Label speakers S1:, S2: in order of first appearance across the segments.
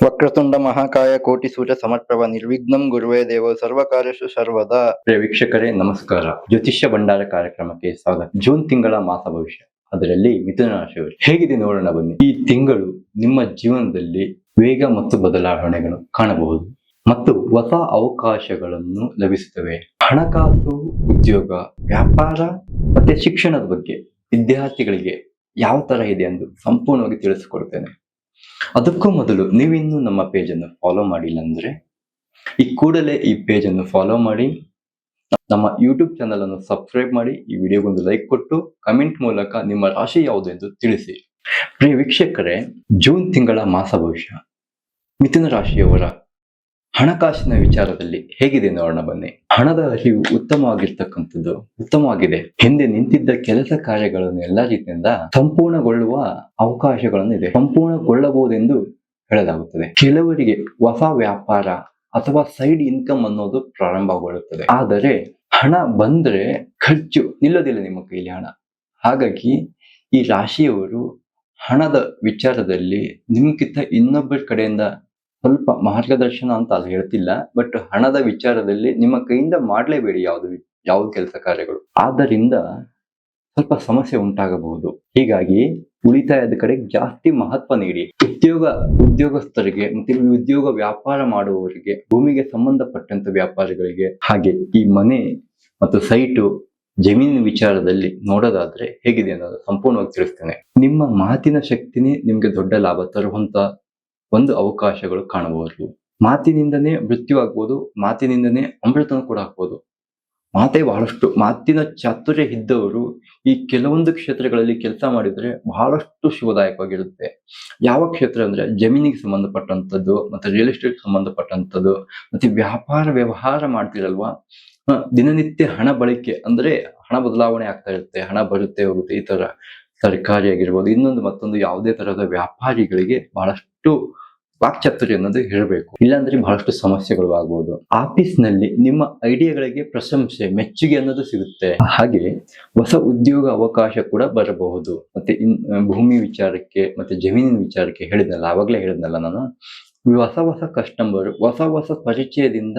S1: ವಕ್ರತುಂಡ ಮಹಾಕಾಯ ಕೋಟಿ ಸೂರ್ಯ ಸಮರ್ಪ್ರಭ ನಿರ್ವಿಘ್ನಂ ಗುರುವೇ ದೇವ ಸರ್ವಕಾರ್ಯಶು ಸರ್ವದಾ. ಪ್ರಿಯ ವೀಕ್ಷಕರೇ ನಮಸ್ಕಾರ. ಜ್ಯೋತಿಷ್ಯ ಭಂಡಾರ ಕಾರ್ಯಕ್ರಮಕ್ಕೆ ಸ್ವಾಗತ. ಜೂನ್ ತಿಂಗಳ ಮಾಸ ಭವಿಷ್ಯ, ಅದರಲ್ಲಿ ಮಿಥುನ ರಾಶಿಯವರು ಹೇಗಿದೆ ನೋಡೋಣ ಬನ್ನಿ. ಈ ತಿಂಗಳು ನಿಮ್ಮ ಜೀವನದಲ್ಲಿ ವೇಗ ಮತ್ತು ಬದಲಾವಣೆಗಳು ಕಾಣಬಹುದು ಮತ್ತು ಹೊಸ ಅವಕಾಶಗಳನ್ನು ಲಭಿಸುತ್ತವೆ. ಹಣಕಾಸು, ಉದ್ಯೋಗ, ವ್ಯಾಪಾರ ಮತ್ತೆ ಶಿಕ್ಷಣದ ಬಗ್ಗೆ ವಿದ್ಯಾರ್ಥಿಗಳಿಗೆ ಯಾವ ತರ ಇದೆ ಎಂದು ಸಂಪೂರ್ಣವಾಗಿ ತಿಳಿಸಿಕೊಡ್ತೇನೆ. ಅದಕ್ಕೂ ಮೊದಲು ನೀವಿನ್ನೂ ನಮ್ಮ ಪೇಜ್ ಅನ್ನು ಫಾಲೋ ಮಾಡಿಲ್ಲ ಅಂದ್ರೆ ಈ ಕೂಡಲೇ ಈ ಪೇಜ್ ಅನ್ನು ಫಾಲೋ ಮಾಡಿ, ನಮ್ಮ ಯೂಟ್ಯೂಬ್ ಚಾನಲ್ ಅನ್ನು ಸಬ್ಸ್ಕ್ರೈಬ್ ಮಾಡಿ, ಈ ವಿಡಿಯೋಗೊಂದು ಲೈಕ್ ಕೊಟ್ಟು ಕಮೆಂಟ್ ಮೂಲಕ ನಿಮ್ಮ ರಾಶಿ ಯಾವುದು ಎಂದು ತಿಳಿಸಿ. ಪ್ರಿಯ ವೀಕ್ಷಕರೇ, ಜೂನ್ ತಿಂಗಳ ಮಾಸ ಭವಿಷ್ಯ ಮಿಥುನ ರಾಶಿಯವರ ಹಣಕಾಸಿನ ವಿಚಾರದಲ್ಲಿ ಹೇಗಿದೆ ನೋಡೋಣ ಬನ್ನಿ. ಹಣದ ಹರಿವು ಉತ್ತಮವಾಗಿದೆ. ಹಿಂದೆ ನಿಂತಿದ್ದ ಕೆಲಸ ಕಾರ್ಯಗಳನ್ನು ಎಲ್ಲಾ ರೀತಿಯಿಂದ ಸಂಪೂರ್ಣಗೊಳ್ಳುವ ಅವಕಾಶಗಳನ್ನು ಇದೆ, ಸಂಪೂರ್ಣಗೊಳ್ಳಬಹುದೆಂದು ಹೇಳಲಾಗುತ್ತದೆ. ಕೆಲವರಿಗೆ ಹೊಸ ವ್ಯಾಪಾರ ಅಥವಾ ಸೈಡ್ ಇನ್ಕಮ್ ಅನ್ನೋದು ಪ್ರಾರಂಭಗೊಳ್ಳುತ್ತದೆ. ಆದರೆ ಹಣ ಬಂದ್ರೆ ಖರ್ಚು ನಿಲ್ಲೋದಿಲ್ಲ ನಿಮ್ಮ ಕೈಲಿ ಹಣ. ಹಾಗಾಗಿ ಈ ರಾಶಿಯವರು ಹಣದ ವಿಚಾರದಲ್ಲಿ ನಿಮ್ಗಿಂತ ಇನ್ನೊಬ್ಬರ ಕಡೆಯಿಂದ ಸ್ವಲ್ಪ ಮಾರ್ಗದರ್ಶನ ಅಂತ ಅದು ಹೇಳ್ತಿಲ್ಲ, ಬಟ್ ಹಣದ ವಿಚಾರದಲ್ಲಿ ನಿಮ್ಮ ಕೈಯಿಂದ ಮಾಡ್ಲೇಬೇಡಿ ಯಾವ್ದು ಕೆಲಸ ಕಾರ್ಯಗಳು. ಆದ್ದರಿಂದ ಸ್ವಲ್ಪ ಸಮಸ್ಯೆ ಉಂಟಾಗಬಹುದು. ಹೀಗಾಗಿ ಉಳಿತಾಯದ ಕಡೆ ಜಾಸ್ತಿ ಮಹತ್ವ ನೀಡಿ. ಉದ್ಯೋಗಸ್ಥರಿಗೆ ಮತ್ತೆ ಉದ್ಯೋಗ ವ್ಯಾಪಾರ ಮಾಡುವವರಿಗೆ, ಭೂಮಿಗೆ ಸಂಬಂಧಪಟ್ಟಂತ ವ್ಯಾಪಾರಿಗಳಿಗೆ, ಹಾಗೆ ಈ ಮನೆ ಮತ್ತು ಸೈಟು ಜಮೀನಿನ ವಿಚಾರದಲ್ಲಿ ನೋಡೋದಾದ್ರೆ ಹೇಗಿದೆ ಅನ್ನೋದು ಸಂಪೂರ್ಣವಾಗಿ ತಿಳಿಸ್ತೇನೆ. ನಿಮ್ಮ ಮಾತಿನ ಶಕ್ತಿನೇ ನಿಮ್ಗೆ ದೊಡ್ಡ ಲಾಭ ತರುವಂತ ಒಂದು ಅವಕಾಶಗಳು ಕಾಣಬಹುದು. ಮಾತಿನಿಂದನೇ ಮೃತ್ಯು ಆಗ್ಬೋದು, ಮಾತಿನಿಂದನೇ ಅಮೃತನ ಕೂಡ ಆಗ್ಬೋದು. ಮಾತಿನ ಚಾತುರ್ಯ ಇದ್ದವರು ಈ ಕೆಲವೊಂದು ಕ್ಷೇತ್ರಗಳಲ್ಲಿ ಕೆಲಸ ಮಾಡಿದ್ರೆ ಬಹಳಷ್ಟು ಶುಭದಾಯಕವಾಗಿರುತ್ತೆ. ಯಾವ ಕ್ಷೇತ್ರ ಅಂದ್ರೆ ಜಮೀನಿಗೆ ಸಂಬಂಧಪಟ್ಟಂತದ್ದು, ಮತ್ತೆ ರಿಯಲ್ ಎಸ್ಟೇಟ್ ಸಂಬಂಧಪಟ್ಟಂತದ್ದು, ಮತ್ತೆ ವ್ಯವಹಾರ ಮಾಡ್ತಿರಲ್ವಾ, ದಿನನಿತ್ಯ ಹಣ ಬಳಕೆ ಅಂದ್ರೆ ಹಣ ಬದಲಾವಣೆ ಆಗ್ತಾ ಇರುತ್ತೆ, ಹಣ ಬರುತ್ತೆ ಹೋಗುತ್ತೆ. ಈ ತರ ತರಕಾರಿ ಆಗಿರ್ಬೋದು, ಇನ್ನೊಂದು ಮತ್ತೊಂದು ಯಾವುದೇ ತರಹದ ವ್ಯಾಪಾರಿಗಳಿಗೆ ಬಹಳಷ್ಟು ವಾಕ್ಚಾತುರ್ಯ ಅನ್ನೋದು ಇರಬೇಕು, ಇಲ್ಲಾಂದ್ರೆ ಬಹಳಷ್ಟು ಸಮಸ್ಯೆಗಳು ಆಗ್ಬಹುದು. ಆಫೀಸ್ ನಲ್ಲಿ ನಿಮ್ಮ ಐಡಿಯಾಗಳಿಗೆ ಪ್ರಶಂಸೆ, ಮೆಚ್ಚುಗೆ ಅನ್ನೋದು ಸಿಗುತ್ತೆ. ಹಾಗೆ ಹೊಸ ಉದ್ಯೋಗ ಅವಕಾಶ ಕೂಡ ಬರಬಹುದು. ಮತ್ತೆ ಭೂಮಿ ವಿಚಾರಕ್ಕೆ ಮತ್ತೆ ಜಮೀನಿನ ವಿಚಾರಕ್ಕೆ ಆವಾಗಲೇ ಹೇಳಿದ್ನಲ್ಲ ನಾನು, ಹೊಸ ಕಸ್ಟಮರ್, ಹೊಸ ಪರಿಚಯದಿಂದ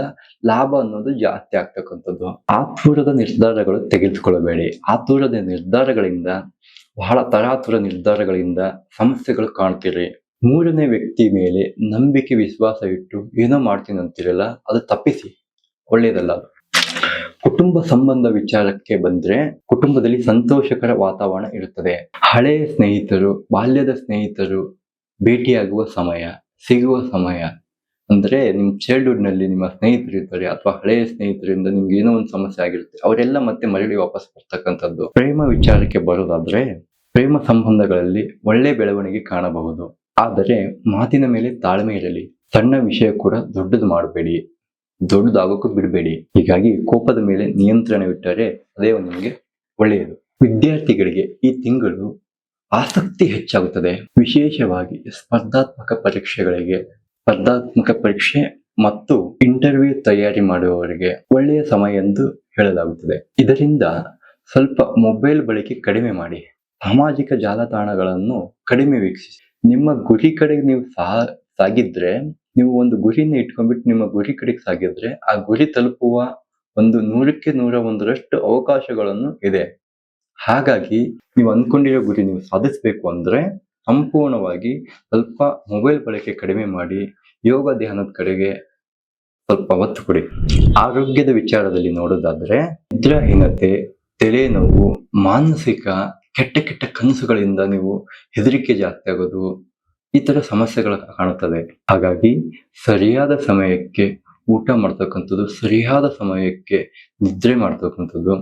S1: ಲಾಭ ಅನ್ನೋದು ಜಾಸ್ತಿ ಆಗ್ತಕ್ಕಂಥದ್ದು. ಆತುರದ ನಿರ್ಧಾರಗಳು ತೆಗೆದುಕೊಳ್ಳಬೇಡಿ. ಆತುರದ ನಿರ್ಧಾರಗಳಿಂದ, ಬಹಳ ತರಾತುರ ನಿರ್ಧಾರಗಳಿಂದ ಸಮಸ್ಯೆಗಳು ಕಾಣ್ತೀರಿ. ಮೂರನೇ ವ್ಯಕ್ತಿ ಮೇಲೆ ನಂಬಿಕೆ, ವಿಶ್ವಾಸ ಇಟ್ಟು ಏನೋ ಮಾಡ್ತೀನಿ ಅಂತಿರಲ್ಲ, ಅದು ತಪ್ಪಿಸಿ, ಒಳ್ಳೆಯದಲ್ಲ ಅದು. ಕುಟುಂಬ ಸಂಬಂಧ ವಿಚಾರಕ್ಕೆ ಬಂದ್ರೆ ಕುಟುಂಬದಲ್ಲಿ ಸಂತೋಷಕರ ವಾತಾವರಣ ಇರುತ್ತದೆ. ಹಳೆಯ ಸ್ನೇಹಿತರು, ಬಾಲ್ಯದ ಸ್ನೇಹಿತರು ಭೇಟಿಯಾಗುವ ಸಮಯ, ಸಿಗುವ ಸಮಯ. ಅಂದ್ರೆ ನಿಮ್ ಚೈಲ್ಡ್ಹುಡ್ ನಲ್ಲಿ ನಿಮ್ಮ ಸ್ನೇಹಿತರು ಇರ್ತಾರೆ, ಅಥವಾ ಹಳೆಯ ಸ್ನೇಹಿತರಿಂದ ನಿಮ್ಗೆ ಏನೋ ಒಂದು ಸಮಸ್ಯೆ ಆಗಿರುತ್ತೆ, ಅವರೆಲ್ಲ ಮತ್ತೆ ಮರಳಿ ವಾಪಸ್ ಬರ್ತಕ್ಕಂಥದ್ದು. ಪ್ರೇಮ ವಿಚಾರಕ್ಕೆ ಬರೋದಾದ್ರೆ ಪ್ರೇಮ ಸಂಬಂಧಗಳಲ್ಲಿ ಒಳ್ಳೆ ಬೆಳವಣಿಗೆ ಕಾಣಬಹುದು. ಆದರೆ ಮಾತಿನ ಮೇಲೆ ತಾಳ್ಮೆ ಇರಲಿ. ಸಣ್ಣ ವಿಷಯ ಕೂಡ ದೊಡ್ಡದಾಗೋಕ್ಕೂ ಬಿಡಬೇಡಿ. ಹೀಗಾಗಿ ಕೋಪದ ಮೇಲೆ ನಿಯಂತ್ರಣವಿಟ್ಟರೆ ಅದೇ ನಿಮಗೆ ಒಳ್ಳೆಯದು. ವಿದ್ಯಾರ್ಥಿಗಳಿಗೆ ಈ ತಿಂಗಳು ಆಸಕ್ತಿ ಹೆಚ್ಚಾಗುತ್ತದೆ. ವಿಶೇಷವಾಗಿ ಸ್ಪರ್ಧಾತ್ಮಕ ಪರೀಕ್ಷೆ ಮತ್ತು ಇಂಟರ್ವ್ಯೂ ತಯಾರಿ ಮಾಡುವವರಿಗೆ ಒಳ್ಳೆಯ ಸಮಯ ಎಂದು ಹೇಳಲಾಗುತ್ತದೆ. ಇದರಿಂದ ಸ್ವಲ್ಪ ಮೊಬೈಲ್ ಬಳಕೆ ಕಡಿಮೆ ಮಾಡಿ, ಸಾಮಾಜಿಕ ಜಾಲತಾಣಗಳನ್ನು ಕಡಿಮೆ ವೀಕ್ಷಿಸಿ. ನಿಮ್ಮ ಗುರಿ ಕಡೆಗೆ ನೀವು ಸಾಗಿದ್ರೆ, ನೀವು ಒಂದು ಗುರಿನ ಇಟ್ಕೊಂಡ್ಬಿಟ್ಟು ನಿಮ್ಮ ಗುರಿ ಕಡೆಗೆ ಸಾಗಿದ್ರೆ ಆ ಗುರಿ ತಲುಪುವ ಒಂದು 100ಕ್ಕೆ 101ರಷ್ಟು ಅವಕಾಶಗಳನ್ನು ಇದೆ. ಹಾಗಾಗಿ ನೀವು ಅಂದ್ಕೊಂಡಿರೋ ಗುರಿ ನೀವು ಸಾಧಿಸಬೇಕು ಅಂದ್ರೆ ಸಂಪೂರ್ಣವಾಗಿ ಸ್ವಲ್ಪ ಮೊಬೈಲ್ ಬಳಕೆ ಕಡಿಮೆ ಮಾಡಿ, ಯೋಗ ಧ್ಯಾನದ ಕಡೆಗೆ ಸ್ವಲ್ಪ ಒತ್ತು ಕೊಡಿ. ಆರೋಗ್ಯದ ವಿಚಾರದಲ್ಲಿ ನೋಡೋದಾದ್ರೆ ನಿದ್ರಾಹೀನತೆ, ತಲೆನೋವು, ಮಾನಸಿಕ ಕೆಟ್ಟ ಕನಸುಗಳಿಂದ ನೀವು ಹೆದರಿಕೆ ಜಾಸ್ತಿ ಆಗೋದು, ಈ ತರ ಸಮಸ್ಯೆಗಳು ಕಾಣುತ್ತದೆ. ಹಾಗಾಗಿ ಸರಿಯಾದ ಸಮಯಕ್ಕೆ ಊಟ ಮಾಡ್ತಕ್ಕಂಥದ್ದು, ಸರಿಯಾದ ಸಮಯಕ್ಕೆ ನಿದ್ರೆ ಮಾಡ್ತಕ್ಕಂಥದ್ದು,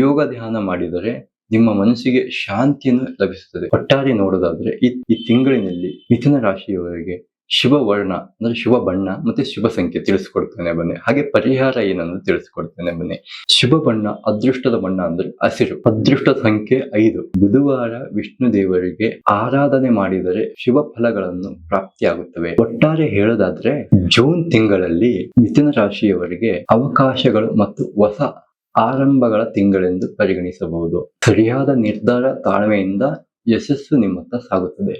S1: ಯೋಗ ಧ್ಯಾನ ಮಾಡಿದರೆ ನಿಮ್ಮ ಮನಸ್ಸಿಗೆ ಶಾಂತಿಯನ್ನು ಲಭಿಸುತ್ತದೆ. ಒಟ್ಟಾರೆ ನೋಡೋದಾದ್ರೆ ಈ ತಿಂಗಳಿನಲ್ಲಿ ಮಿಥುನ ರಾಶಿಯವರಿಗೆ ಶುಭ ವರ್ಣ ಅಂದ್ರೆ ಶುಭ ಬಣ್ಣ ಮತ್ತೆ ಶುಭ ಸಂಖ್ಯೆ ತಿಳಿಸ್ಕೊಡ್ತೇನೆ ಬನ್ನಿ. ಹಾಗೆ ಪರಿಹಾರ ಏನನ್ನು ತಿಳಿಸ್ಕೊಡ್ತೇನೆ ಬನ್ನಿ. ಶುಭ ಬಣ್ಣ, ಅದೃಷ್ಟದ ಬಣ್ಣ ಅಂದ್ರೆ ಹಸಿರು. ಅದೃಷ್ಟ ಸಂಖ್ಯೆ 5. ಬುಧವಾರ ವಿಷ್ಣು ದೇವರಿಗೆ ಆರಾಧನೆ ಮಾಡಿದರೆ ಶುಭ ಫಲಗಳನ್ನು ಪ್ರಾಪ್ತಿಯಾಗುತ್ತವೆ. ಒಟ್ಟಾರೆ ಹೇಳೋದಾದ್ರೆ ಜೂನ್ ತಿಂಗಳಲ್ಲಿ ಮಿಥುನ ರಾಶಿಯವರಿಗೆ ಅವಕಾಶಗಳು ಮತ್ತು ಹೊಸ ಆರಂಭಗಳ ತಿಂಗಳೆಂದು ಪರಿಗಣಿಸಬಹುದು. ಸರಿಯಾದ ನಿರ್ಧಾರ, ತಾಳ್ಮೆಯಿಂದ ಯಶಸ್ಸು ನಿಮ್ಮತ್ತ ಸಾಗುತ್ತದೆ.